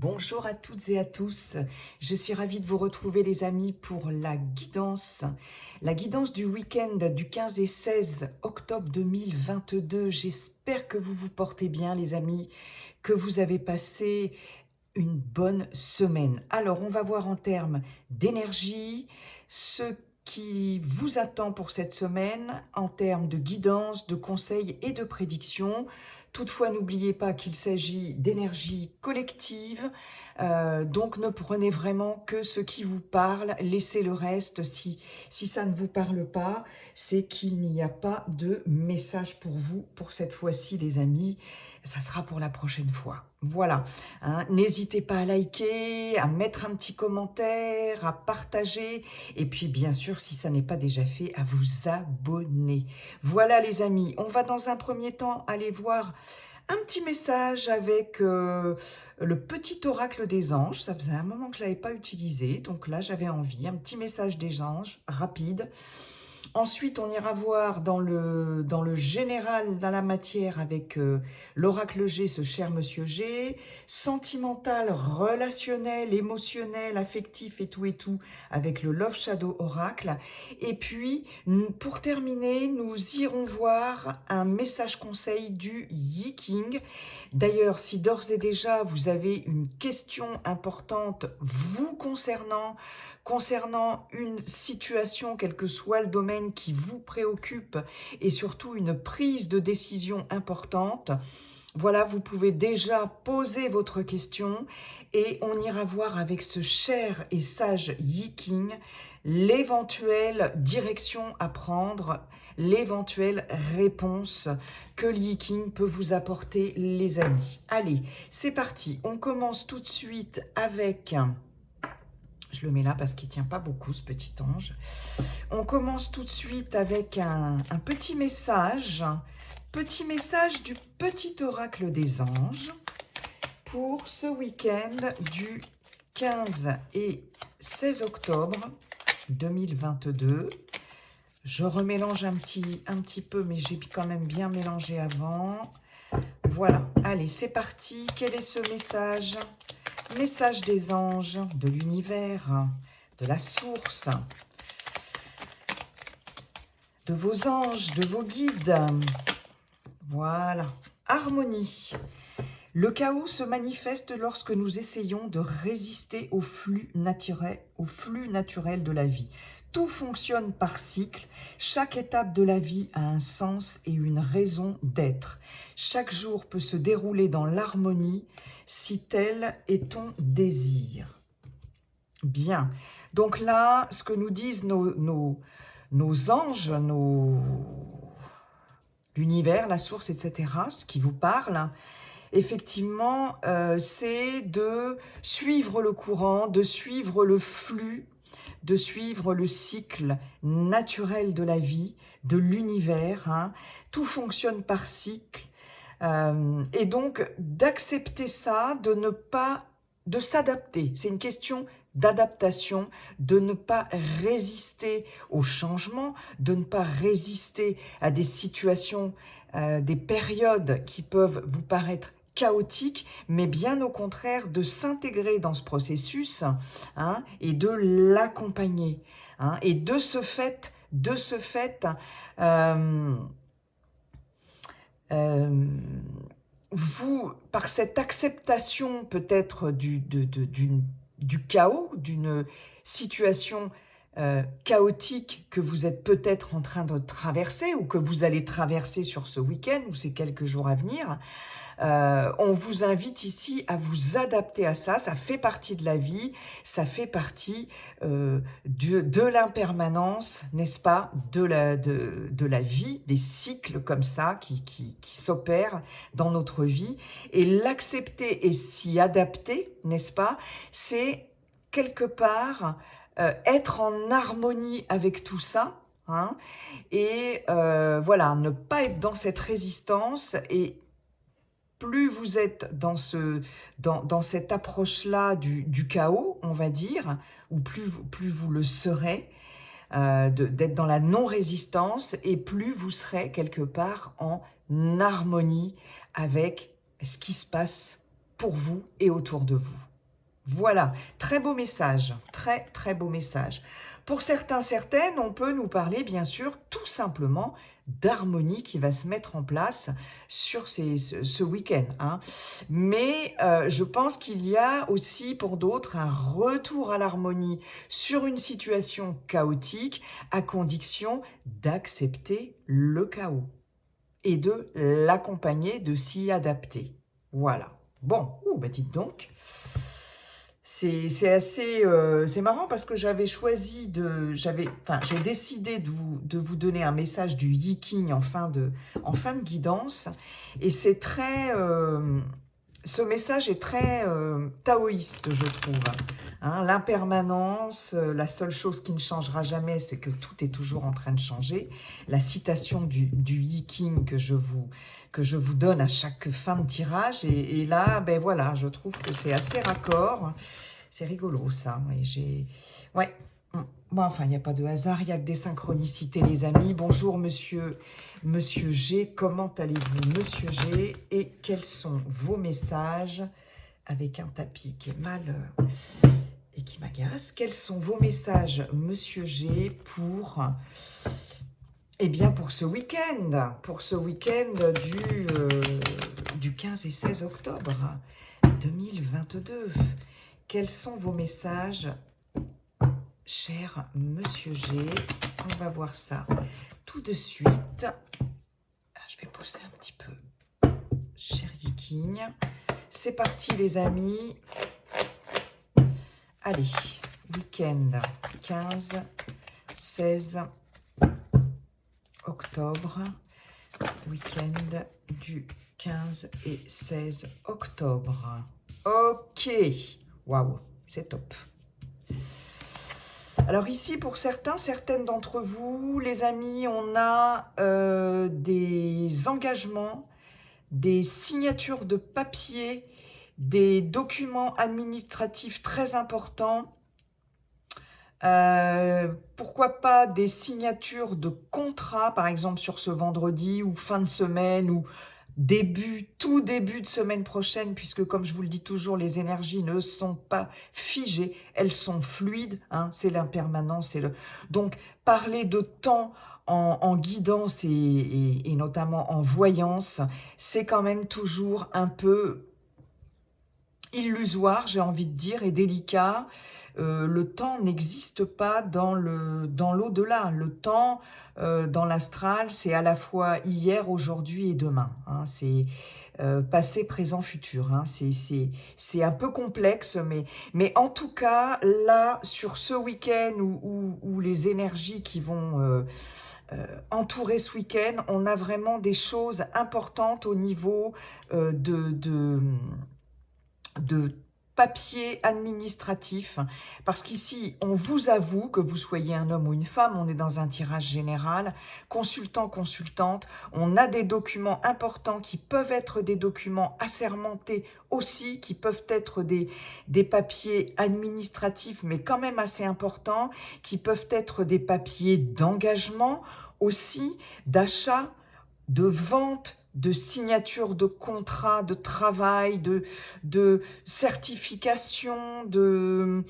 Bonjour à toutes et à tous, je suis ravie de vous retrouver les amis pour la guidance du week-end du 15 et 16 octobre 2022. J'espère que vous vous portez bien les amis, que vous avez passé une bonne semaine. Alors on va voir en termes d'énergie, ce qui vous attend pour cette semaine en termes de guidance, de conseils et de prédictions. Toutefois, n'oubliez pas qu'il s'agit d'énergie collective, donc ne prenez vraiment que ce qui vous parle, laissez le reste. Si ça ne vous parle pas, c'est qu'il n'y a pas de message pour vous pour cette fois-ci les amis, ça sera pour la prochaine fois. Voilà, hein. N'hésitez pas à liker, à mettre un petit commentaire, à partager, et puis bien sûr, si ça n'est pas déjà fait, à vous abonner. Voilà les amis, on va dans un premier temps aller voir un petit message avec le petit oracle des anges. Ça faisait un moment que je ne l'avais pas utilisé, donc là j'avais envie, un petit message des anges, rapide. Ensuite, on ira voir dans le général, dans la matière, avec l'oracle G, ce cher monsieur G, sentimental, relationnel, émotionnel, affectif et tout, avec le Love Shadow Oracle. Et puis, pour terminer, nous irons voir un message conseil du Yi King. D'ailleurs, si d'ores et déjà vous avez une question importante vous concernant une situation, quel que soit le domaine qui vous préoccupe, et surtout une prise de décision importante, voilà, vous pouvez déjà poser votre question et on ira voir avec ce cher et sage Yi King l'éventuelle direction à prendre, l'éventuelle réponse que le Yi King peut vous apporter les amis. Allez, c'est parti, on commence tout de suite avec... Je le mets là parce qu'il ne tient pas beaucoup, ce petit ange. On commence tout de suite avec un petit message du petit oracle des anges pour ce week-end du 15 et 16 octobre 2022. Je remélange un petit peu, mais j'ai quand même bien mélangé avant. Voilà, allez, c'est parti. Quel est ce message ? Message des anges, de l'univers, de la source, de vos anges, de vos guides. Voilà. Harmonie. Le chaos se manifeste lorsque nous essayons de résister au flux naturel de la vie. Tout fonctionne par cycle. Chaque étape de la vie a un sens et une raison d'être. Chaque jour peut se dérouler dans l'harmonie si tel est ton désir. Bien. Donc là, ce que nous disent nos anges, l'univers, la source, etc., ce qui vous parle, effectivement, c'est de suivre le courant, de suivre le flux, de suivre le cycle naturel de la vie, de l'univers. Hein. Tout fonctionne par cycle. Et donc, d'accepter ça, de s'adapter. C'est une question d'adaptation, de ne pas résister au changement, de ne pas résister à des situations, des périodes qui peuvent vous paraître chaotique, mais bien au contraire de s'intégrer dans ce processus, hein, et de l'accompagner. Hein, et de ce fait, vous, par cette acceptation peut-être du chaos, d'une situation chaotique que vous êtes peut-être en train de traverser ou que vous allez traverser sur ce week-end ou ces quelques jours à venir, on vous invite ici à vous adapter à ça. Ça fait partie de la vie, ça fait partie de l'impermanence, n'est-ce pas, de la vie, des cycles comme ça qui s'opèrent dans notre vie. Et l'accepter et s'y adapter, n'est-ce pas, c'est quelque part être en harmonie avec tout ça, hein, et voilà, ne pas être dans cette résistance. Et plus vous êtes dans cette approche-là du chaos, on va dire, ou plus vous le serez, d'être dans la non-résistance, et plus vous serez quelque part en harmonie avec ce qui se passe pour vous et autour de vous. Voilà, très beau message, très très beau message. Pour certains, certaines, on peut nous parler bien sûr tout simplement d'harmonie qui va se mettre en place sur ce week-end, hein. Mais je pense qu'il y a aussi pour d'autres un retour à l'harmonie sur une situation chaotique à condition d'accepter le chaos et de l'accompagner, de s'y adapter. Voilà. Bon, bah dites donc. C'est assez, c'est marrant parce que j'ai décidé de vous donner un message du Yi-King en fin de guidance, et c'est très, ce message est très taoïste, je trouve. Hein, l'impermanence, la seule chose qui ne changera jamais, c'est que tout est toujours en train de changer. La citation du Yi-King que je vous donne à chaque fin de tirage, et là, ben voilà, je trouve que c'est assez raccord. C'est rigolo, ça. Et ouais. Bon, enfin, il n'y a pas de hasard, il n'y a que des synchronicités, les amis. Bonjour, monsieur G. Comment allez-vous, monsieur G? Et quels sont vos messages? Avec un tapis qui est mal et qui m'agace. Quels sont vos messages, monsieur G, pour... Eh bien, pour ce week-end. Pour ce week-end du 15 et 16 octobre 2022. Quels sont vos messages, cher monsieur G? On va voir ça tout de suite. Je vais pousser un petit peu, cher Yi-King. C'est parti, les amis. Allez, week-end 15, 16 octobre. Week-end du 15 et 16 octobre. Ok. Waouh, c'est top. Alors ici, pour certains, certaines d'entre vous, les amis, on a des engagements, des signatures de papier, des documents administratifs très importants. Pourquoi pas des signatures de contrats, par exemple sur ce vendredi ou fin de semaine ou tout début de semaine prochaine, puisque comme je vous le dis toujours, les énergies ne sont pas figées, elles sont fluides, hein, c'est l'impermanence. Donc, parler de temps en guidance et notamment en voyance, c'est quand même toujours un peu illusoire, j'ai envie de dire, et délicat. Le temps n'existe pas dans l'au-delà. Le temps, dans l'astral, c'est à la fois hier, aujourd'hui et demain. Hein. C'est passé, présent, futur. Hein. C'est un peu complexe, mais en tout cas, là, sur ce week-end où les énergies qui vont entourer ce week-end, on a vraiment des choses importantes au niveau de papier administratif, parce qu'ici, on vous avoue, que vous soyez un homme ou une femme, on est dans un tirage général, consultant, consultante, on a des documents importants qui peuvent être des documents assermentés aussi, qui peuvent être des papiers administratifs, mais quand même assez importants, qui peuvent être des papiers d'engagement aussi, d'achat, de vente, de signature de contrat, de travail, de certification, de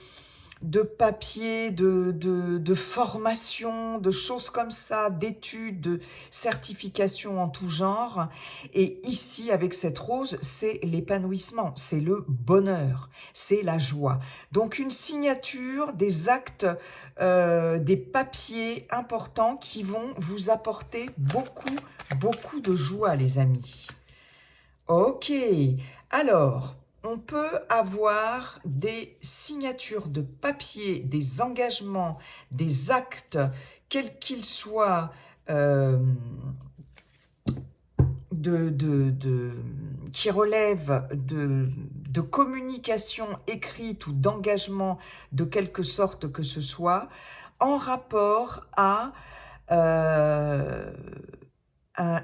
papier, de formation, de choses comme ça, d'études, de certifications en tout genre. Et ici, avec cette rose, c'est l'épanouissement, c'est le bonheur, c'est la joie. Donc une signature, des actes, des papiers importants qui vont vous apporter beaucoup de joie, les amis. Ok, alors, on peut avoir des signatures de papier, des engagements, des actes, quels qu'ils soient, qui relèvent de communication écrite ou d'engagement de quelque sorte que ce soit, en rapport à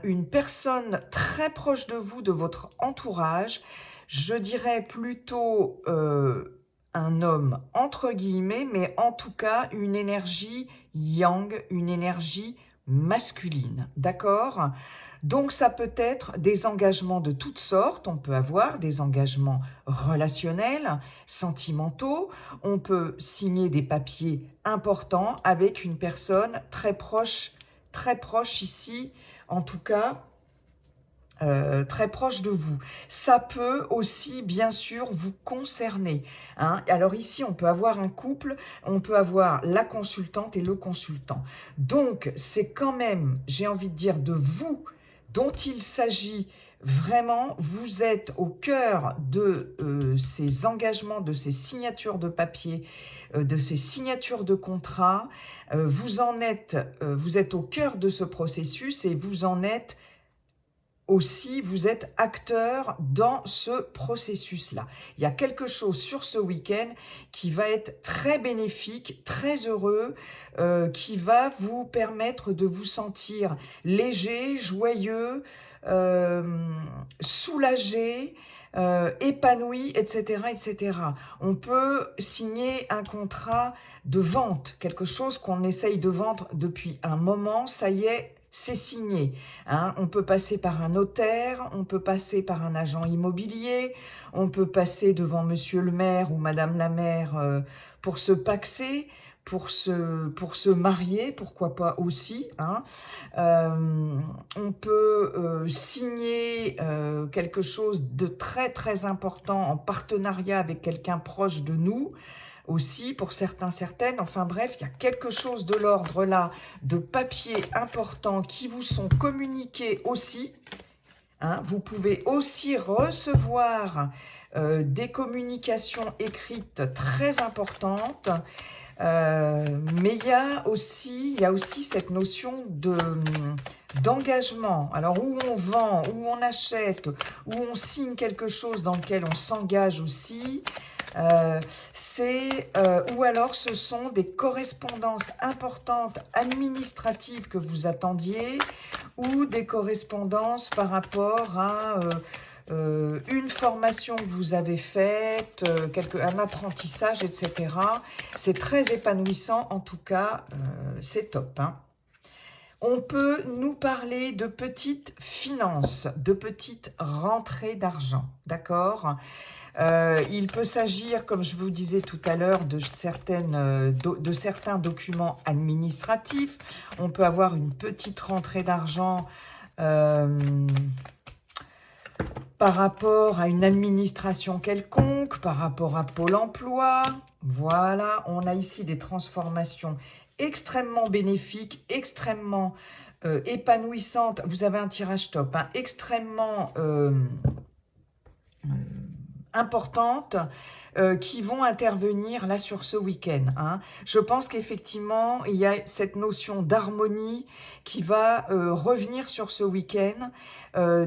une personne très proche de vous, de votre entourage, je dirais plutôt un homme entre guillemets, mais en tout cas une énergie yang, une énergie masculine, d'accord? Donc, ça peut être des engagements de toutes sortes. On peut avoir des engagements relationnels, sentimentaux. On peut signer des papiers importants avec une personne très proche ici, en tout cas, très proche de vous. Ça peut aussi, bien sûr, vous concerner, hein. Alors ici, on peut avoir un couple, on peut avoir la consultante et le consultant. Donc, c'est quand même, j'ai envie de dire, de vous dont il s'agit vraiment. Vous êtes au cœur de ces engagements, de ces signatures de papier, de ces signatures de contrat. Vous êtes au cœur de ce processus et vous en êtes aussi, vous êtes acteur dans ce processus-là. Il y a quelque chose sur ce week-end qui va être très bénéfique, très heureux, qui va vous permettre de vous sentir léger, joyeux, soulagé, épanoui, etc., etc. On peut signer un contrat de vente, quelque chose qu'on essaye de vendre depuis un moment, ça y est, c'est signé, hein. On peut passer par un notaire, on peut passer par un agent immobilier, on peut passer devant monsieur le maire ou madame la maire pour se paxer, pour se marier, pourquoi pas aussi, hein. On peut signer quelque chose de très très important en partenariat avec quelqu'un proche de nous, aussi pour certains, certaines. Enfin bref, il y a quelque chose de l'ordre là, de papiers importants qui vous sont communiqués aussi, hein. Vous pouvez aussi recevoir des communications écrites très importantes, mais il y a aussi cette notion d'engagement. Alors, où on vend, où on achète, où on signe quelque chose dans lequel on s'engage aussi, ou alors ce sont des correspondances importantes administratives que vous attendiez, ou des correspondances par rapport à une formation que vous avez faite, un apprentissage, etc. C'est très épanouissant, en tout cas, c'est top, hein. On peut nous parler de petites finances, de petites rentrées d'argent, d'accord ? Il peut s'agir, comme je vous disais tout à l'heure, de certains documents administratifs. On peut avoir une petite rentrée d'argent par rapport à une administration quelconque, par rapport à Pôle emploi. Voilà, on a ici des transformations extrêmement bénéfiques, extrêmement épanouissantes. Vous avez un tirage top, hein, extrêmement importantes, qui vont intervenir là sur ce week-end, hein. Je pense qu'effectivement, il y a cette notion d'harmonie qui va revenir sur ce week-end.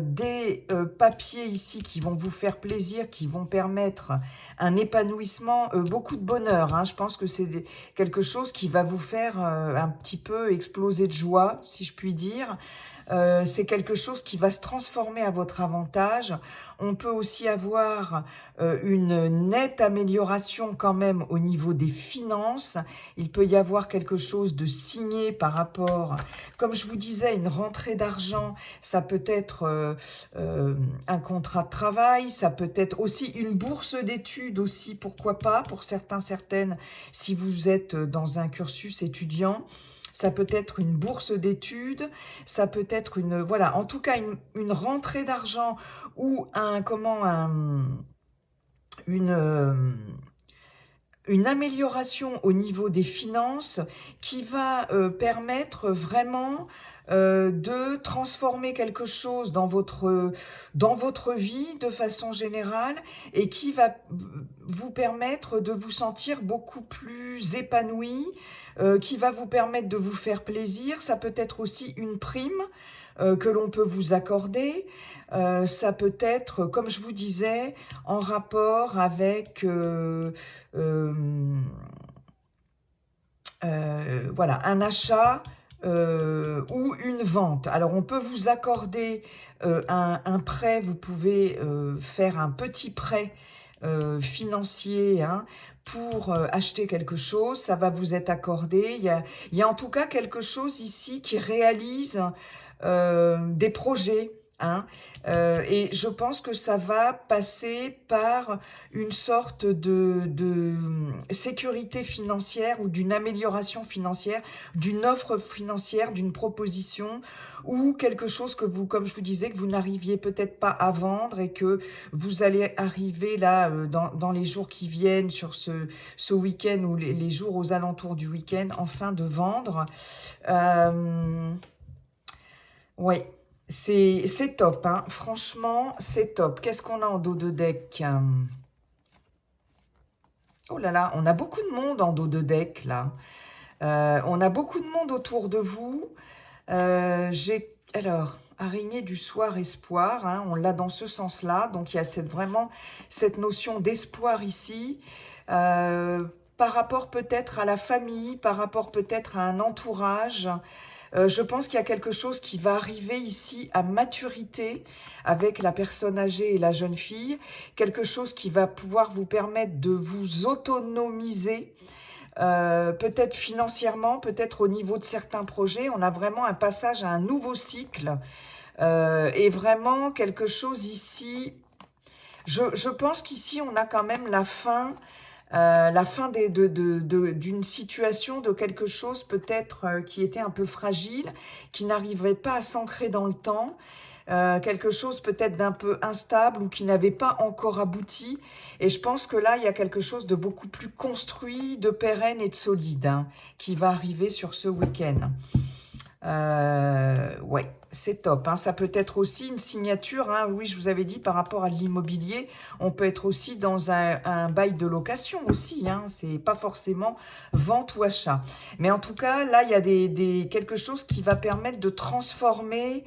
Des papiers ici qui vont vous faire plaisir, qui vont permettre un épanouissement, beaucoup de bonheur, hein. Je pense que c'est quelque chose qui va vous faire un petit peu exploser de joie, si je puis dire. C'est quelque chose qui va se transformer à votre avantage. On peut aussi avoir une nette amélioration quand même au niveau des finances. Il peut y avoir quelque chose de signé par rapport, comme je vous disais, une rentrée d'argent. Ça peut être un contrat de travail, ça peut être aussi une bourse d'études aussi, pourquoi pas, pour certains, certaines, si vous êtes dans un cursus étudiant. Ça peut être une bourse d'études, ça peut être voilà, en tout cas une rentrée d'argent ou une amélioration au niveau des finances qui va permettre vraiment de transformer quelque chose dans votre vie de façon générale et qui va vous permettre de vous sentir beaucoup plus épanoui, qui va vous permettre de vous faire plaisir. Ça peut être aussi une prime que l'on peut vous accorder. Ça peut être, comme je vous disais, en rapport avec voilà, un achat ou une vente. Alors, on peut vous accorder un prêt, vous pouvez faire un petit prêt financier, hein, pour acheter quelque chose, ça va vous être accordé. Il y a en tout cas quelque chose ici qui réalise des projets, hein, et je pense que ça va passer par une sorte de sécurité financière ou d'une amélioration financière, d'une offre financière, d'une proposition ou quelque chose que vous, comme je vous disais, que vous n'arriviez peut-être pas à vendre et que vous allez arriver là dans les jours qui viennent sur ce week-end ou les jours aux alentours du week-end, enfin de vendre. Oui, c'est top, hein. Franchement, c'est top. Qu'est-ce qu'on a en dos de deck? Oh là là, on a beaucoup de monde en dos de deck, là. On a beaucoup de monde autour de vous. Alors, araignée du soir, espoir, hein, on l'a dans ce sens-là. Donc, il y a vraiment cette notion d'espoir ici. Par rapport peut-être à la famille, par rapport peut-être à un entourage. Je pense qu'il y a quelque chose qui va arriver ici à maturité avec la personne âgée et la jeune fille. Quelque chose qui va pouvoir vous permettre de vous autonomiser, peut-être financièrement, peut-être au niveau de certains projets. On a vraiment un passage à un nouveau cycle et vraiment quelque chose ici. Je pense qu'ici, on a quand même la fin d'une situation, de quelque chose peut-être qui était un peu fragile, qui n'arrivait pas à s'ancrer dans le temps, quelque chose peut-être d'un peu instable ou qui n'avait pas encore abouti. Et je pense que là, il y a quelque chose de beaucoup plus construit, de pérenne et de solide, hein, qui va arriver sur ce week-end. Ouais, c'est top, hein. Ça peut être aussi une signature, hein. Oui, je vous avais dit par rapport à l'immobilier, on peut être aussi dans un bail de location aussi, hein. C'est pas forcément vente ou achat. Mais en tout cas, là, il y a quelque chose qui va permettre de transformer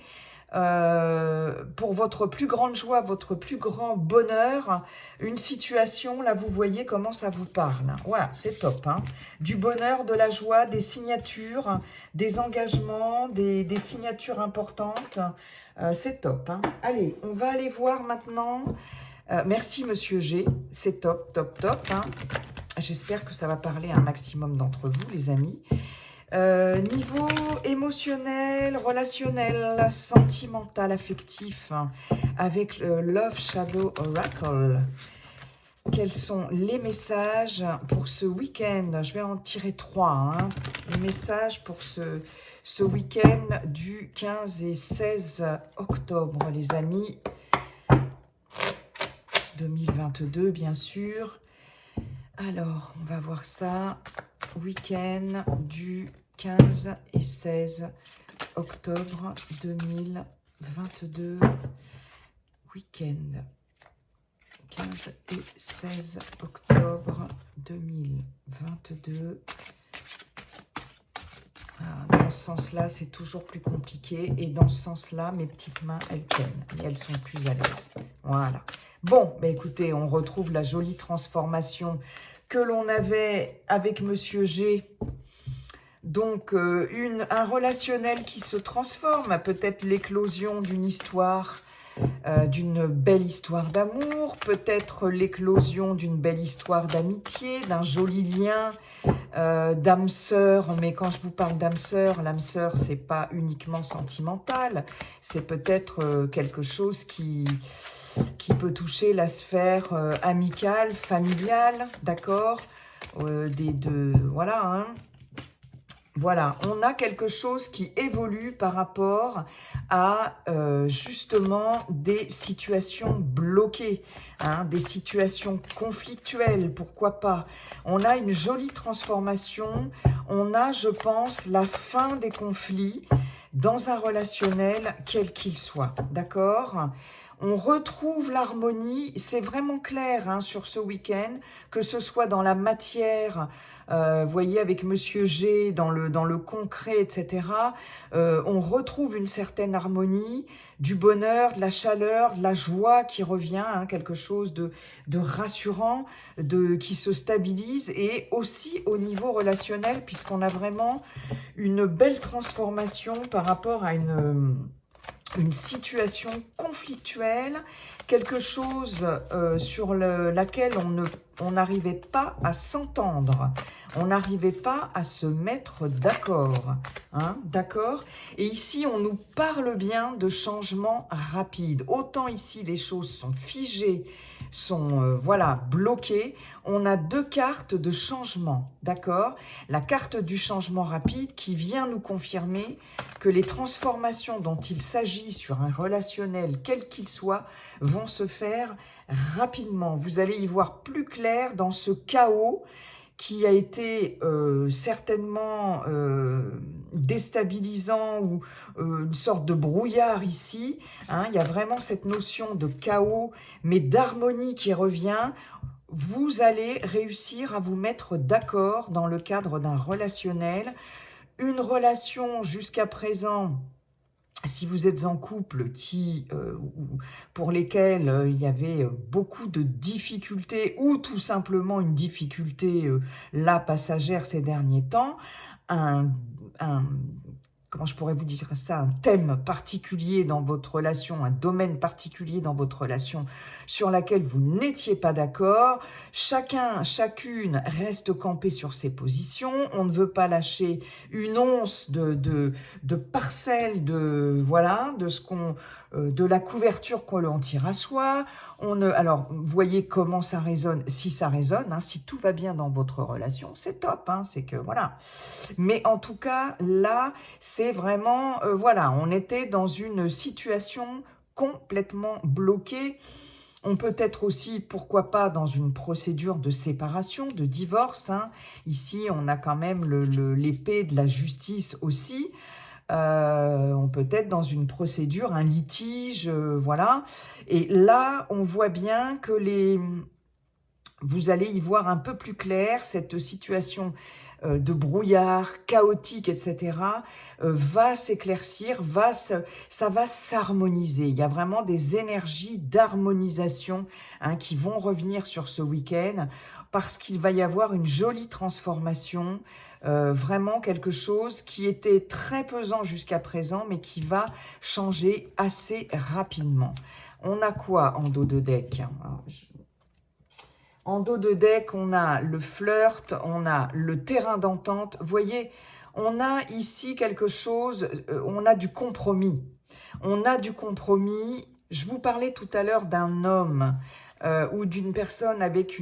pour votre plus grande joie, votre plus grand bonheur, une situation, là vous voyez comment ça vous parle. Voilà, c'est top, hein. Du bonheur, de la joie, des signatures, des engagements, des signatures importantes, c'est top, hein. Allez, on va aller voir maintenant. Merci Monsieur G, c'est top, top, top, hein. J'espère que ça va parler à un maximum d'entre vous, les amis. Niveau émotionnel, relationnel, sentimental, affectif, hein, avec le Love Shadow Oracle. Quels sont les messages pour ce week-end? Je vais en tirer 3. Hein. Les messages pour ce week-end du 15 et 16 octobre, les amis. 2022, bien sûr. Alors, on va voir ça. Week-end du 15 et 16 octobre 2022. Week-end 15 et 16 octobre 2022. Dans ce sens-là, c'est toujours plus compliqué. Et dans ce sens-là, mes petites mains, elles tiennent. Et elles sont plus à l'aise. Voilà. Bon, bah écoutez, on retrouve la jolie transformation que l'on avait avec Monsieur G. Donc, un relationnel qui se transforme, peut-être l'éclosion d'une histoire, d'une belle histoire d'amour, peut-être l'éclosion d'une belle histoire d'amitié, d'un joli lien, d'âme sœur. Mais quand je vous parle d'âme sœur, l'âme sœur, c'est pas uniquement sentimental, c'est peut-être quelque chose qui peut toucher la sphère amicale, familiale, d'accord, voilà, hein. Voilà, on a quelque chose qui évolue par rapport à justement des situations bloquées, hein, des situations conflictuelles, pourquoi pas. On a une jolie transformation, on a, je pense, la fin des conflits dans un relationnel, quel qu'il soit, d'accord ? On retrouve l'harmonie, c'est vraiment clair hein, sur ce week-end, que ce soit dans la matière, vous voyez avec Monsieur G, dans le concret, etc. On retrouve une certaine harmonie, du bonheur, de la chaleur, de la joie qui revient, hein, quelque chose de rassurant, qui se stabilise, et aussi au niveau relationnel, puisqu'on a vraiment une belle transformation par rapport à une situation conflictuelle, quelque chose sur laquelle on n'arrivait pas à s'entendre, on n'arrivait pas à se mettre d'accord, hein, d'accord? Et ici, on nous parle bien de changements rapides. Autant ici, les choses sont figées, sont voilà, bloquées. On a deux cartes de changement, d'accord? La carte du changement rapide qui vient nous confirmer que les transformations dont il s'agit sur un relationnel, quel qu'il soit, vont se faire rapidement. Vous allez y voir plus clair dans ce chaos qui a été certainement déstabilisant ou une sorte de brouillard ici. Hein, il y a vraiment cette notion de chaos, mais d'harmonie qui revient. Vous allez réussir à vous mettre d'accord dans le cadre d'un relationnel. Une relation jusqu'à présent, si vous êtes en couple, pour lesquels il y avait beaucoup de difficultés ou tout simplement une difficulté là passagère ces derniers temps, un, comment je pourrais vous dire ça, un thème particulier dans votre relation, un domaine particulier dans votre relation sur laquelle vous n'étiez pas d'accord, chacune reste campée sur ses positions, on ne veut pas lâcher une once de parcelle voilà, de la couverture qu'on l'on tire à soi. Alors, vous voyez comment ça résonne, si ça résonne, hein, si tout va bien dans votre relation, c'est top, hein, c'est que voilà. Mais en tout cas, là, c'est vraiment, voilà, on était dans une situation complètement bloquée. On peut être aussi, pourquoi pas, dans une procédure de séparation, de divorce. Hein. Ici, on a quand même l'épée de la justice aussi. On peut être dans une procédure, un litige, voilà. Et là, on voit bien que vous allez y voir un peu plus clair, cette situation de brouillard, chaotique, etc., va s'éclaircir, ça va s'harmoniser. Il y a vraiment des énergies d'harmonisation hein, qui vont revenir sur ce week-end parce qu'il va y avoir une jolie transformation, vraiment quelque chose qui était très pesant jusqu'à présent, mais qui va changer assez rapidement. On a quoi en dos de deck? En dos de deck, on a le flirt, on a le terrain d'entente. Vous voyez, on a ici quelque chose, on a du compromis. On a du compromis. Je vous parlais tout à l'heure d'un homme ou d'une personne avec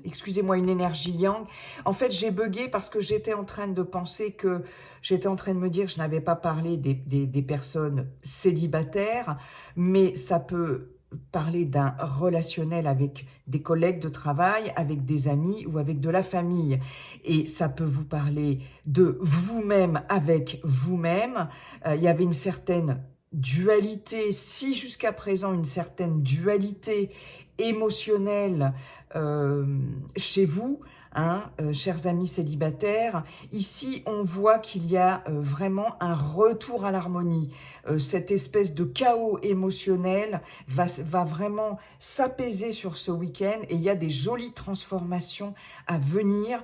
excusez-moi, une énergie yang. En fait, j'ai bugué parce que j'étais en train de penser que, j'étais en train de me dire que je n'avais pas parlé des personnes célibataires, mais ça peut parler d'un relationnel avec des collègues de travail, avec des amis ou avec de la famille. Et ça peut vous parler de vous-même avec vous-même. Il y avait une certaine dualité, si jusqu'à présent une certaine dualité émotionnelle chez vous, hein, chers amis célibataires, ici on voit qu'il y a vraiment un retour à l'harmonie. Cette espèce de chaos émotionnel va vraiment s'apaiser sur ce week-end et il y a des jolies transformations à venir.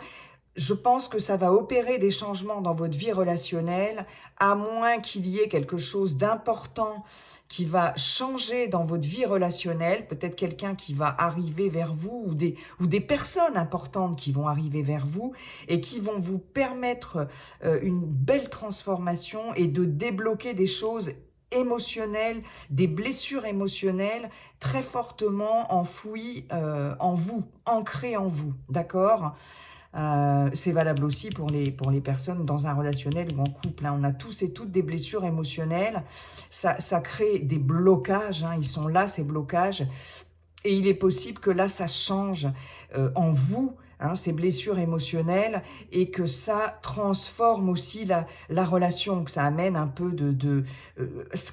Je pense que ça va opérer des changements dans votre vie relationnelle, à moins qu'il y ait quelque chose d'important qui va changer dans votre vie relationnelle, peut-être quelqu'un qui va arriver vers vous ou des personnes importantes qui vont arriver vers vous et qui vont vous permettre une belle transformation et de débloquer des choses émotionnelles, des blessures émotionnelles très fortement enfouies en vous, ancrées en vous, d'accord ? C'est valable aussi pour les personnes dans un relationnel ou en couple. Hein. On a tous et toutes des blessures émotionnelles. Ça crée des blocages. Hein. Ils sont là, ces blocages. Et il est possible que là, ça change en vous, hein, ces blessures émotionnelles, et que ça transforme aussi la relation, que ça amène un peu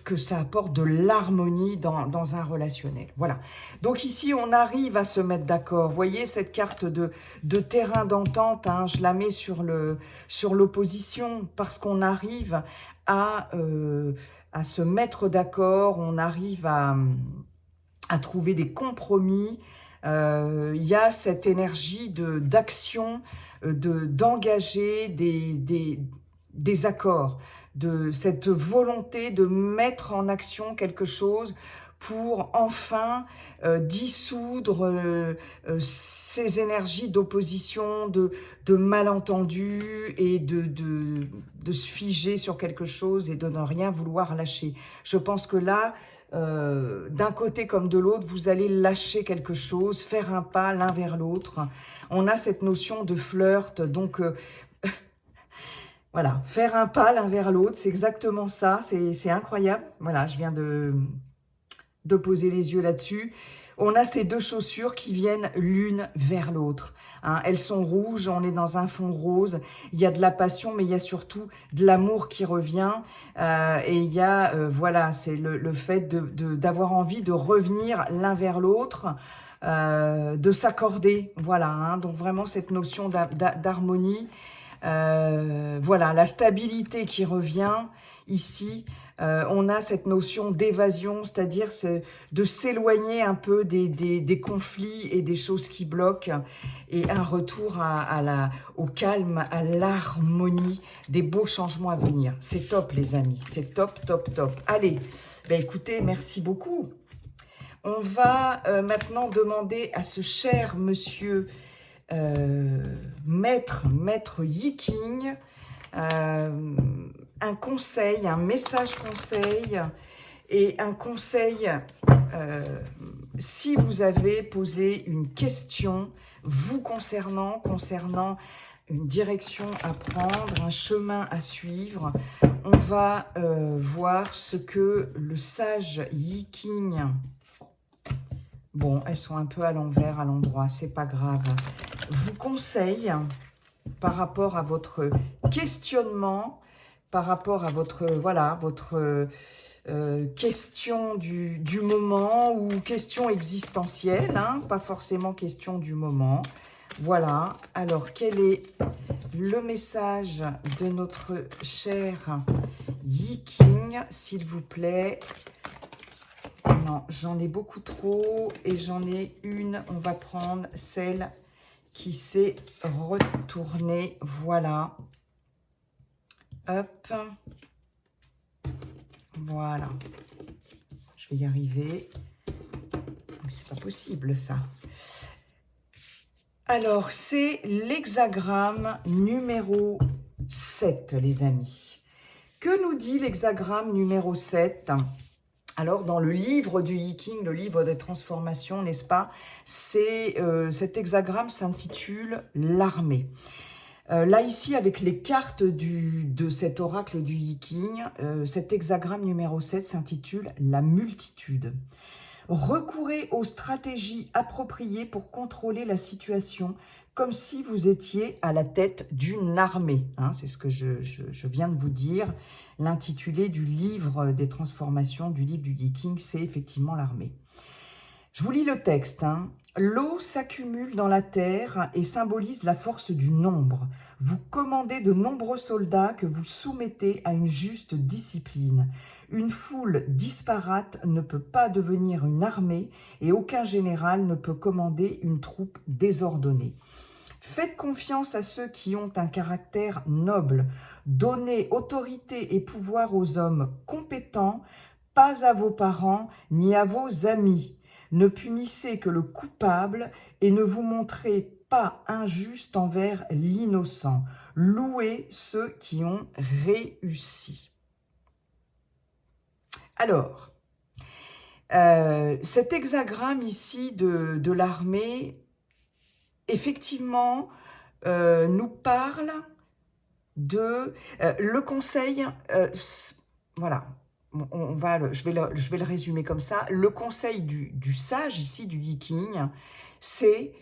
que ça apporte de l'harmonie dans un relationnel. Voilà. Donc ici, on arrive à se mettre d'accord. Vous voyez cette carte de terrain d'entente, hein, je la mets sur l'opposition, parce qu'on arrive à se mettre d'accord, on arrive à trouver des compromis. Il y a cette énergie d'action, d'engager des accords, de cette volonté de mettre en action quelque chose pour enfin dissoudre ces énergies d'opposition, de malentendus et de se figer sur quelque chose et de ne rien vouloir lâcher. Je pense que là, d'un côté comme de l'autre, vous allez lâcher quelque chose, faire un pas l'un vers l'autre. On a cette notion de flirt, donc voilà, faire un pas l'un vers l'autre, c'est exactement ça, c'est incroyable. Voilà, je viens de poser les yeux là-dessus. On a ces deux chaussures qui viennent l'une vers l'autre. Hein. Elles sont rouges, on est dans un fond rose. Il y a de la passion, mais il y a surtout de l'amour qui revient. Et il y a, voilà, c'est le fait d'avoir envie de revenir l'un vers l'autre, de s'accorder. Voilà, hein. Donc vraiment cette notion d'harmonie. Voilà, la stabilité qui revient ici. On a cette notion d'évasion, c'est-à-dire de s'éloigner un peu des conflits et des choses qui bloquent, et un retour au calme, à l'harmonie, des beaux changements à venir. C'est top les amis, c'est top, top, top. Allez, ben écoutez, merci beaucoup. On va maintenant demander à ce cher monsieur maître Yi King, un conseil, un message conseil, et un conseil si vous avez posé une question vous concernant une direction à prendre, un chemin à suivre. On va voir ce que le sage Yi King... Bon, elles sont un peu à l'envers, à l'endroit, c'est pas grave. Vous conseille par rapport à votre questionnement, par rapport à votre, voilà, votre question du moment ou question existentielle, hein, pas forcément question du moment. Voilà, alors quel est le message de notre cher Yi King, s'il vous plaît? Non, j'en ai beaucoup trop et j'en ai une. On va prendre celle qui s'est retournée. Voilà. Hop. Voilà. Je vais y arriver. Mais c'est pas possible ça. Alors, c'est l'hexagramme numéro 7, les amis. Que nous dit l'hexagramme numéro 7 ? Alors, dans le livre du Yi King, le livre des transformations, n'est-ce pas, cet hexagramme s'intitule « L'armée ». Là, ici, avec les cartes de cet oracle du Yi King, cet hexagramme numéro 7 s'intitule « La multitude ». Recourez aux stratégies appropriées pour contrôler la situation, comme si vous étiez à la tête d'une armée. Hein, c'est ce que je viens de vous dire. L'intitulé du livre des transformations, du livre du Yi King, c'est effectivement l'armée. Je vous lis le texte. Hein. L'eau s'accumule dans la terre et symbolise la force du nombre. Vous commandez de nombreux soldats que vous soumettez à une juste discipline. Une foule disparate ne peut pas devenir une armée et aucun général ne peut commander une troupe désordonnée. Faites confiance à ceux qui ont un caractère noble. Donnez autorité et pouvoir aux hommes compétents, pas à vos parents ni à vos amis. Ne punissez que le coupable et ne vous montrez pas injuste envers l'innocent. Louez ceux qui ont réussi. Alors, cet hexagramme ici de l'armée, effectivement, nous parle de le conseil, voilà, je vais le résumer comme ça. Le conseil du sage ici, du Yi King, c'est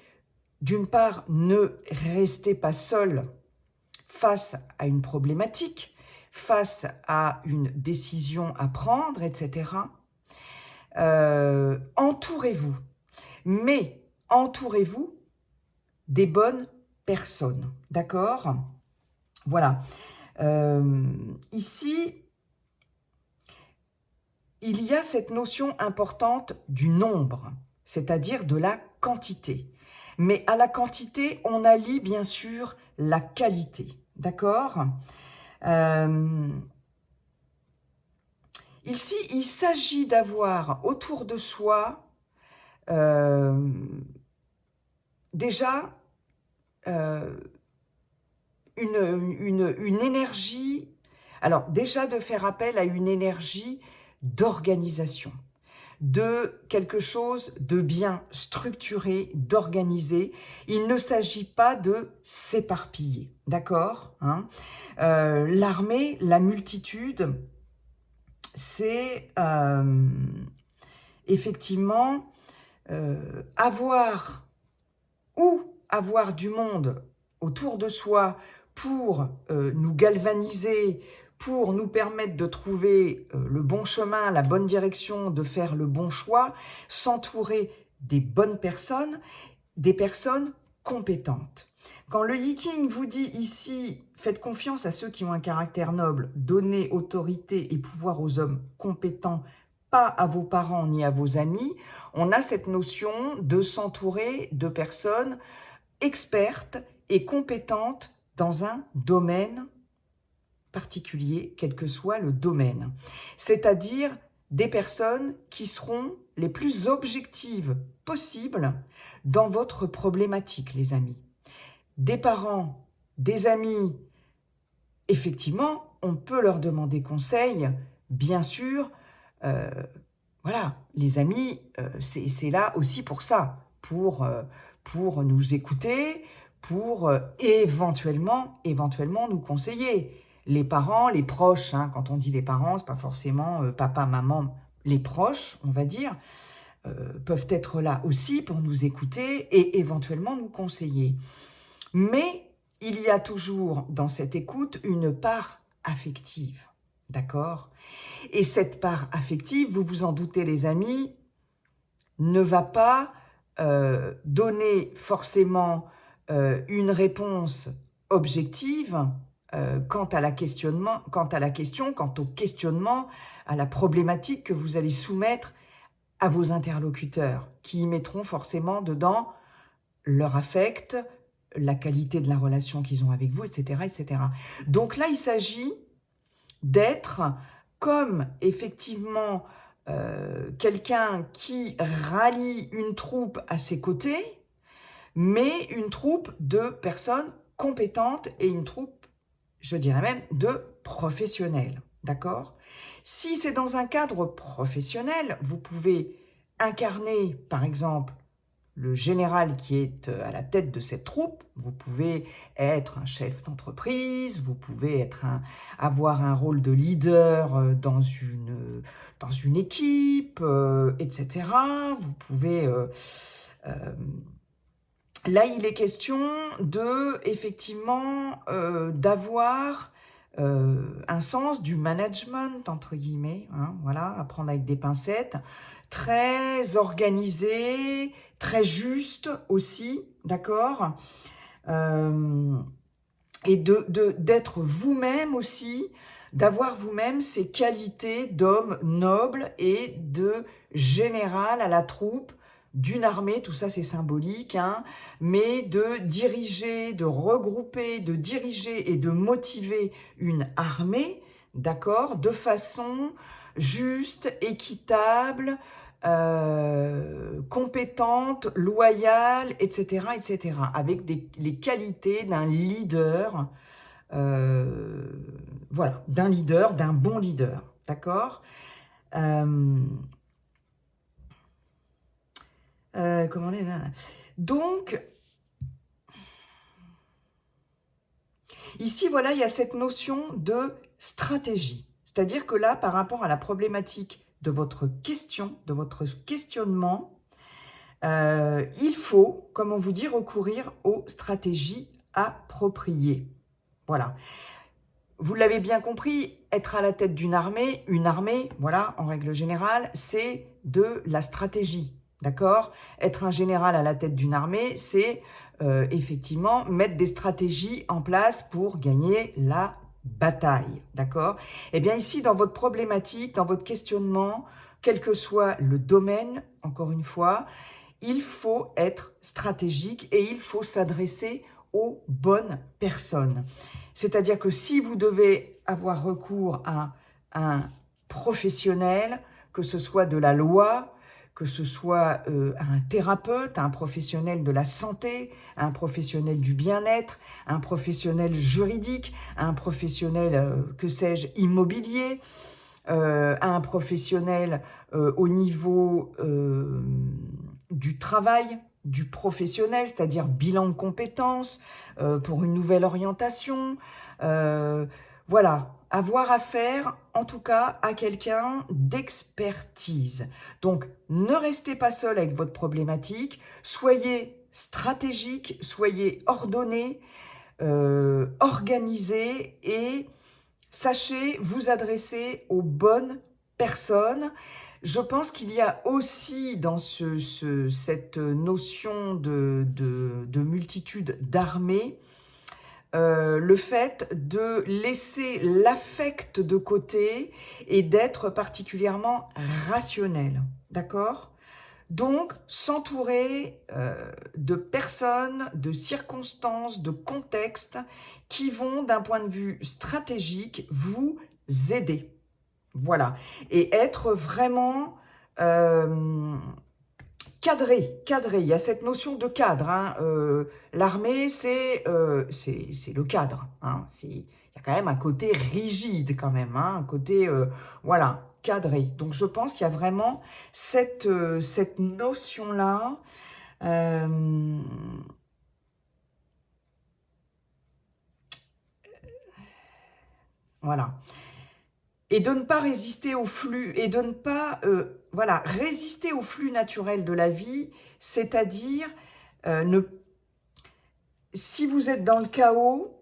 d'une part, ne restez pas seul face à une problématique, face à une décision à prendre, etc. Entourez-vous, mais entourez-vous des bonnes personnes, d'accord ? Voilà. Ici, il y a cette notion importante du nombre, c'est-à-dire de la quantité. Mais à la quantité, on allie bien sûr la qualité, d'accord ? Ici, il s'agit d'avoir autour de soi déjà une énergie, alors déjà de faire appel à une énergie d'organisation, de quelque chose de bien structuré, d'organisé. Il ne s'agit pas de s'éparpiller, d'accord, hein? L'armée, la multitude, c'est effectivement avoir du monde autour de soi pour nous galvaniser, pour nous permettre de trouver le bon chemin, la bonne direction, de faire le bon choix, s'entourer des bonnes personnes, des personnes compétentes. Quand le Yi-King vous dit ici, faites confiance à ceux qui ont un caractère noble, donnez autorité et pouvoir aux hommes compétents, pas à vos parents ni à vos amis, on a cette notion de s'entourer de personnes expertes et compétentes dans un domaine particulier, quel que soit le domaine. C'est-à-dire des personnes qui seront les plus objectives possibles dans votre problématique, les amis. Des parents, des amis, effectivement, on peut leur demander conseil, bien sûr. Voilà, les amis, c'est là aussi pour ça, pour nous écouter, pour éventuellement nous conseiller. Les parents, les proches, hein, quand on dit les parents, c'est pas forcément papa, maman, les proches, on va dire, peuvent être là aussi pour nous écouter et éventuellement nous conseiller. Mais il y a toujours dans cette écoute une part affective, d'accord? Et cette part affective, vous vous en doutez les amis, ne va pas donner forcément une réponse objective quant au questionnement, à la problématique que vous allez soumettre à vos interlocuteurs, qui y mettront forcément dedans leur affect, la qualité de la relation qu'ils ont avec vous, etc., etc. Donc là, il s'agit d'être comme effectivement quelqu'un qui rallie une troupe à ses côtés, mais une troupe de personnes compétentes et une troupe, je dirais même, de professionnels, d'accord? Si c'est dans un cadre professionnel, vous pouvez incarner, par exemple, le général qui est à la tête de cette troupe. Vous pouvez être un chef d'entreprise, vous pouvez avoir un rôle de leader dans une équipe, etc. Vous pouvez... là, il est question de, effectivement, d'avoir un sens du management, entre guillemets, hein, voilà, à prendre avec des pincettes, très organisé, très juste aussi, d'accord, et d'être vous-même aussi, d'avoir vous-même ces qualités d'homme noble et de général à la troupe d'une armée, tout ça c'est symbolique, hein, mais de diriger, de regrouper, de diriger et de motiver une armée, d'accord, de façon juste, équitable, compétente, loyale, etc., etc., avec les qualités d'un leader, voilà, d'un bon leader, d'accord. Comment on est là? Donc, ici, voilà, il y a cette notion de stratégie. C'est-à-dire que là, par rapport à la problématique de votre question, de votre questionnement, il faut, comme on vous dit, recourir aux stratégies appropriées. Voilà. Vous l'avez bien compris, être à la tête d'une armée, une armée, voilà, en règle générale, c'est de la stratégie, d'accord? Être un général à la tête d'une armée, c'est effectivement mettre des stratégies en place pour gagner la bataille, d'accord? Eh bien ici, dans votre problématique, dans votre questionnement, quel que soit le domaine, encore une fois, il faut être stratégique et il faut s'adresser aux bonnes personnes. C'est-à-dire que si vous devez avoir recours à un professionnels, que ce soit de la loi, que ce soit un thérapeute, un professionnel de la santé, un professionnel du bien-être, un professionnel juridique, un professionnel, que sais-je, immobilier, un professionnel au niveau du travail, du professionnel, c'est-à-dire bilan de compétences, pour une nouvelle orientation. Voilà, avoir affaire, en tout cas, à quelqu'un d'expertise. Donc, ne restez pas seul avec votre problématique, soyez stratégique, soyez ordonné, organisé et sachez vous adresser aux bonnes personnes. Je pense qu'il y a aussi dans cette notion de multitude d'armées, le fait de laisser l'affect de côté et d'être particulièrement rationnel, d'accord ? Donc, s'entourer de personnes, de circonstances, de contextes qui vont, d'un point de vue stratégique, vous aider. Voilà. Et être vraiment cadré. Il y a cette notion de cadre. Hein. L'armée, c'est le cadre. Hein. Il y a quand même un côté rigide, quand même. Hein. Un côté, voilà, cadré. Donc, je pense qu'il y a vraiment cette notion-là. Voilà. Et de ne pas résister au flux, et de ne pas voilà, résister au flux naturel de la vie, c'est-à-dire, si vous êtes dans le chaos,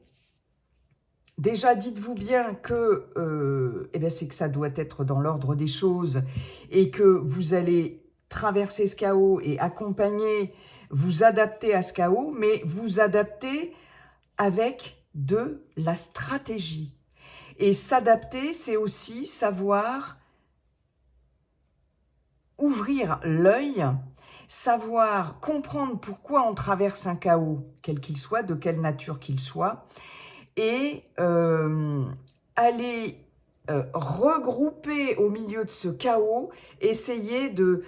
déjà dites-vous bien que eh bien, c'est que ça doit être dans l'ordre des choses, et que vous allez traverser ce chaos et accompagner, vous adapter à ce chaos, mais vous adapter avec de la stratégie. Et s'adapter, c'est aussi savoir ouvrir l'œil, savoir comprendre pourquoi on traverse un chaos, quel qu'il soit, de quelle nature qu'il soit, et aller regrouper au milieu de ce chaos, essayer de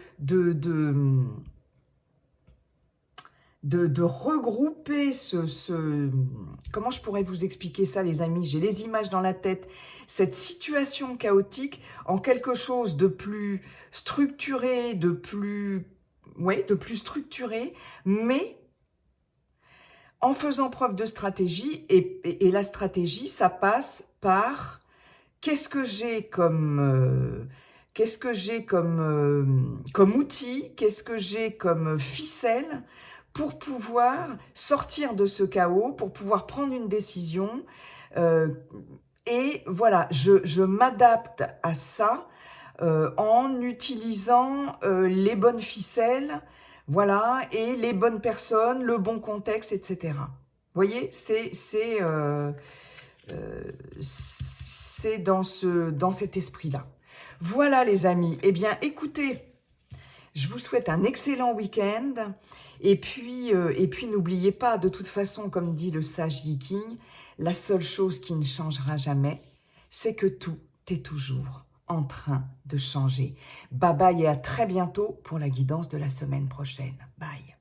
regrouper comment je pourrais vous expliquer ça, les amis? J'ai les images dans la tête. Cette situation chaotique en quelque chose de plus structuré, de plus structuré, mais en faisant preuve de stratégie. Et la stratégie, ça passe par qu'est-ce que j'ai comme outil, qu'est-ce que j'ai comme ficelle pour pouvoir sortir de ce chaos, pour pouvoir prendre une décision. Et voilà, je m'adapte à ça en utilisant les bonnes ficelles, voilà, et les bonnes personnes, le bon contexte, etc. Vous voyez, c'est dans cet esprit-là. Voilà les amis, eh bien écoutez, je vous souhaite un excellent week-end. Et puis n'oubliez pas, de toute façon, comme dit le sage Viking, la seule chose qui ne changera jamais, c'est que tout est toujours en train de changer. Bye bye et à très bientôt pour la guidance de la semaine prochaine. Bye.